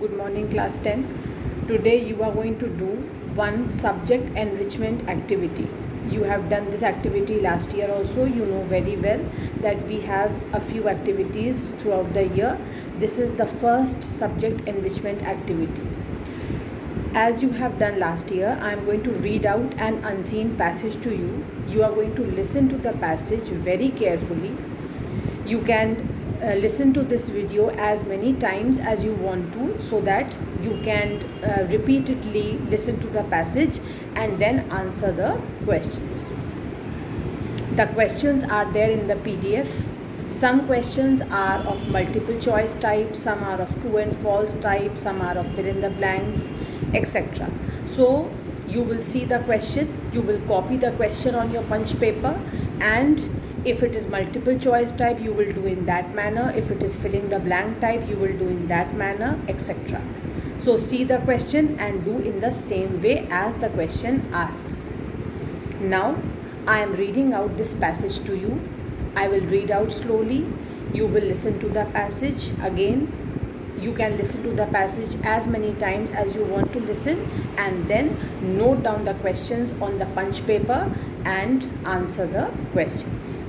Good morning, class 10. Today you are going to do one subject enrichment activity. You have done this activity last year also. You know very well that we have a few activities throughout the year. This is the first subject enrichment activity. As you have done last year, I am going to read out an unseen passage to you. You are going to listen to the passage very carefully. You can listen to this video as many times as you want to, so that you can repeatedly listen to the passage and then answer the questions. The questions are there in the PDF. Some questions are of multiple choice type, some are of true and false type, some are of fill in the blanks, etc. So you will see the question, you will copy the question on your punch paper, and if it is multiple choice type, you will do in that manner. If it is fill in the blank type, you will do in that manner, etc. So see the question and do in the same way as the question asks. Now I am reading out this passage to you. I will read out slowly. You will listen to the passage again. You can listen to the passage as many times as you want to listen, and then note down the questions on the punch paper and answer the questions.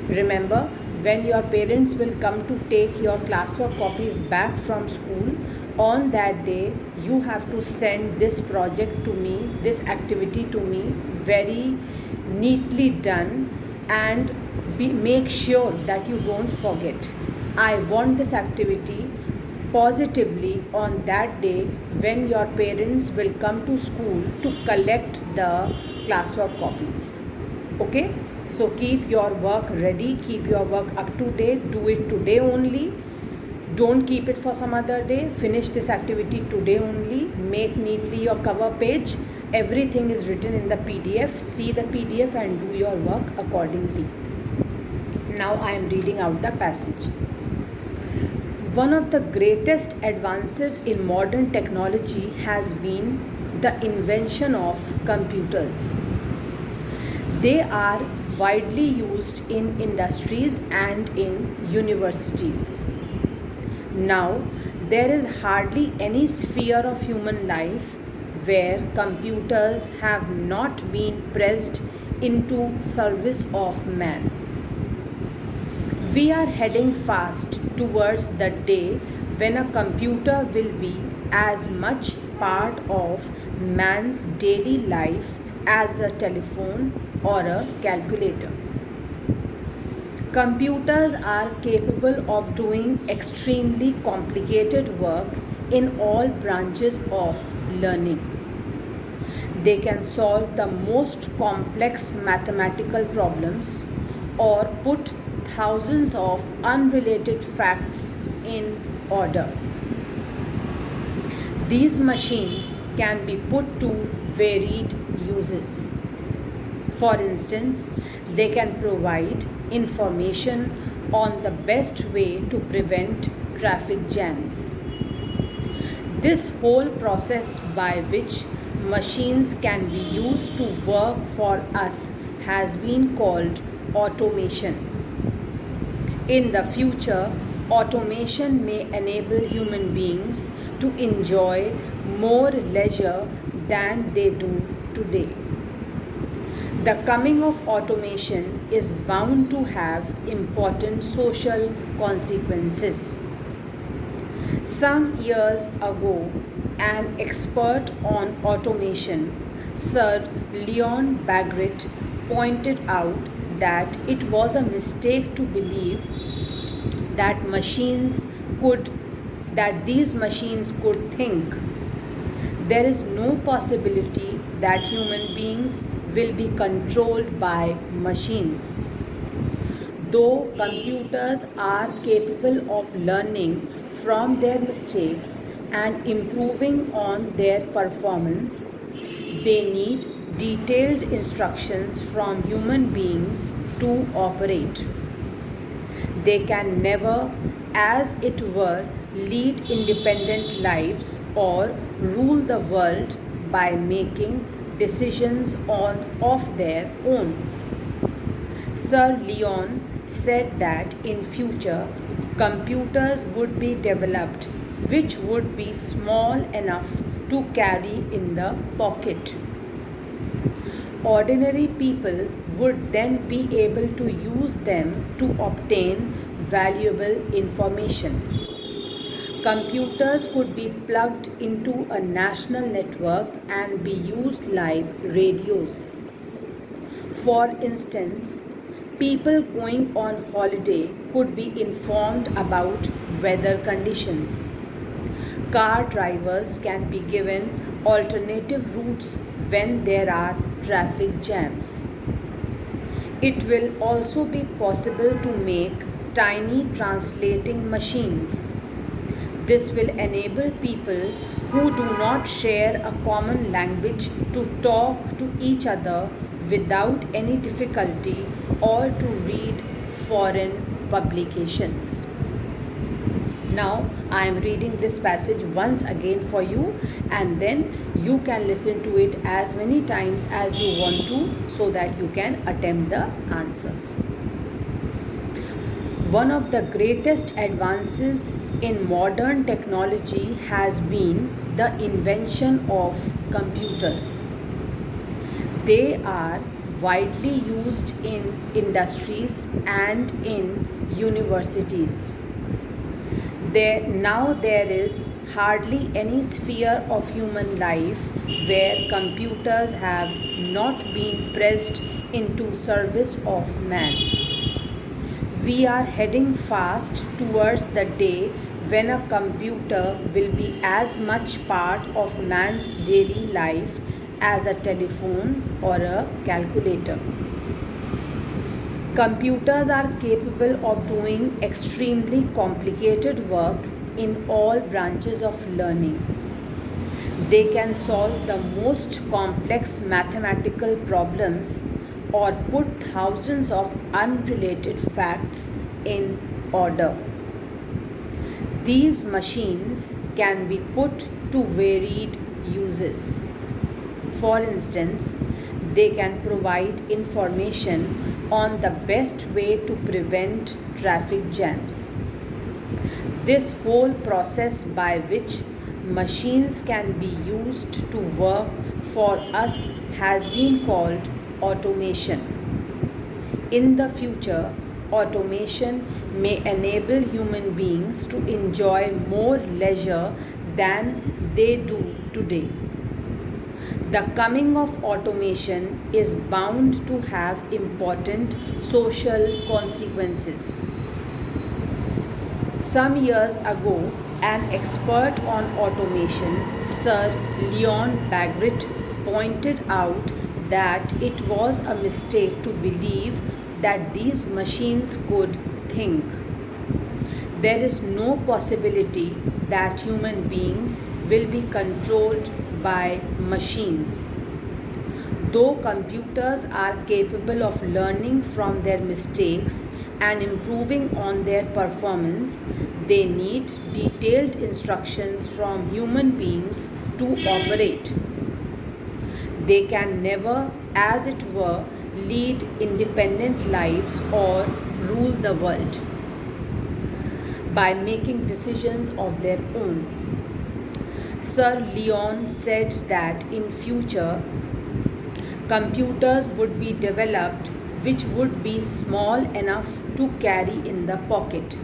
Remember, when your parents will come to take your classwork copies back from school, on that day you have to send this project to me, this activity to me, very neatly done, and make sure that you don't forget. I want this activity positively on that day when your parents will come to school to collect the classwork copies. Okay, so keep your work ready, keep your work up to date, do it today only. Don't keep it for some other day. Finish this activity today only. Make neatly your cover page. Everything is written in the PDF. See the PDF and do your work accordingly. Now I am reading out the passage. One of the greatest advances in modern technology has been the invention of computers. They are widely used in industries and in universities. Now, there is hardly any sphere of human life where computers have not been pressed into service of man. We are heading fast towards the day when a computer will be as much part of man's daily life as a telephone or a calculator. Computers are capable of doing extremely complicated work in all branches of learning. They can solve the most complex mathematical problems or put thousands of unrelated facts in order. These machines can be put to varied uses. For instance, they can provide information on the best way to prevent traffic jams. This whole process by which machines can be used to work for us has been called automation. In the future, automation may enable human beings to enjoy more leisure than they do today. The coming of automation is bound to have important social consequences. Some years ago, an expert on automation, Sir Leon Bagrit, pointed out that it was a mistake to believe that these machines could think. There is no possibility that human beings will be controlled by machines. Though computers are capable of learning from their mistakes and improving on their performance, they need detailed instructions from human beings to operate. They can never, as it were, lead independent lives or rule the world by making decisions of their own. Sir Leon said that in future computers would be developed which would be small enough to carry in the pocket. Ordinary people would then be able to use them to obtain valuable information. Computers could be plugged into a national network and be used like radios. For instance, people going on holiday could be informed about weather conditions. Car drivers can be given alternative routes when there are traffic jams. It will also be possible to make tiny translating machines. This will enable people who do not share a common language to talk to each other without any difficulty or to read foreign publications. Now I am reading this passage once again for you, and then you can listen to it as many times as you want to so that you can attempt the answers. One of the greatest advances in modern technology has been the invention of computers. They are widely used in industries and in universities. There is hardly any sphere of human life where computers have not been pressed into service of man. We are heading fast towards the day when a computer will be as much part of man's daily life as a telephone or a calculator. Computers are capable of doing extremely complicated work in all branches of learning. They can solve the most complex mathematical problems or put thousands of unrelated facts in order. These machines can be put to varied uses. For instance, they can provide information on the best way to prevent traffic jams. This whole process by which machines can be used to work for us has been called automation. In the future, automation may enable human beings to enjoy more leisure than they do today. The coming of automation is bound to have important social consequences. Some years ago, an expert on automation, Sir Leon Bagrit, pointed out that it was a mistake to believe that these machines could think. There is no possibility that human beings will be controlled by machines. Though computers are capable of learning from their mistakes and improving on their performance, they need detailed instructions from human beings to operate. They can never, as it were, lead independent lives or rule the world by making decisions of their own. Sir Leon said that in future computers would be developed which would be small enough to carry in the pocket.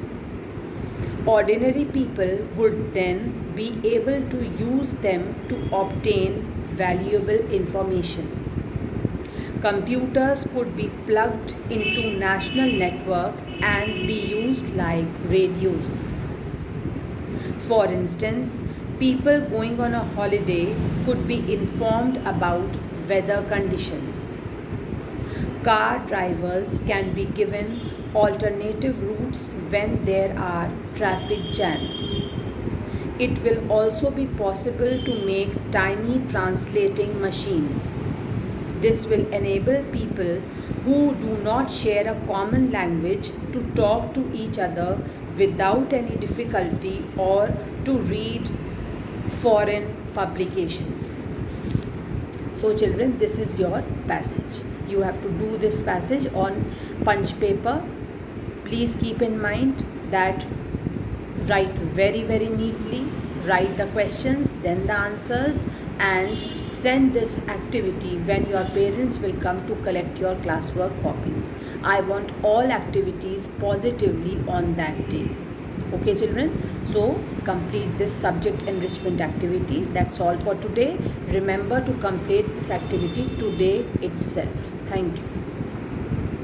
Ordinary people would then be able to use them to obtain valuable information. Computers could be plugged into national network and be used like radios. For instance, people going on a holiday could be informed about weather conditions. Car drivers can be given alternative routes when there are traffic jams. It will also be possible to make tiny translating machines. This will enable people who do not share a common language to talk to each other without any difficulty or to read foreign publications. So children, this is your passage. You have to do this passage on punch paper. Please keep in mind that write very neatly write the questions, then the answers, and send this activity when your parents will come to collect your classwork copies. I want all activities positively on that day. Okay children, so complete this subject enrichment activity. That's all for today. Remember to complete this activity today itself. Thank you.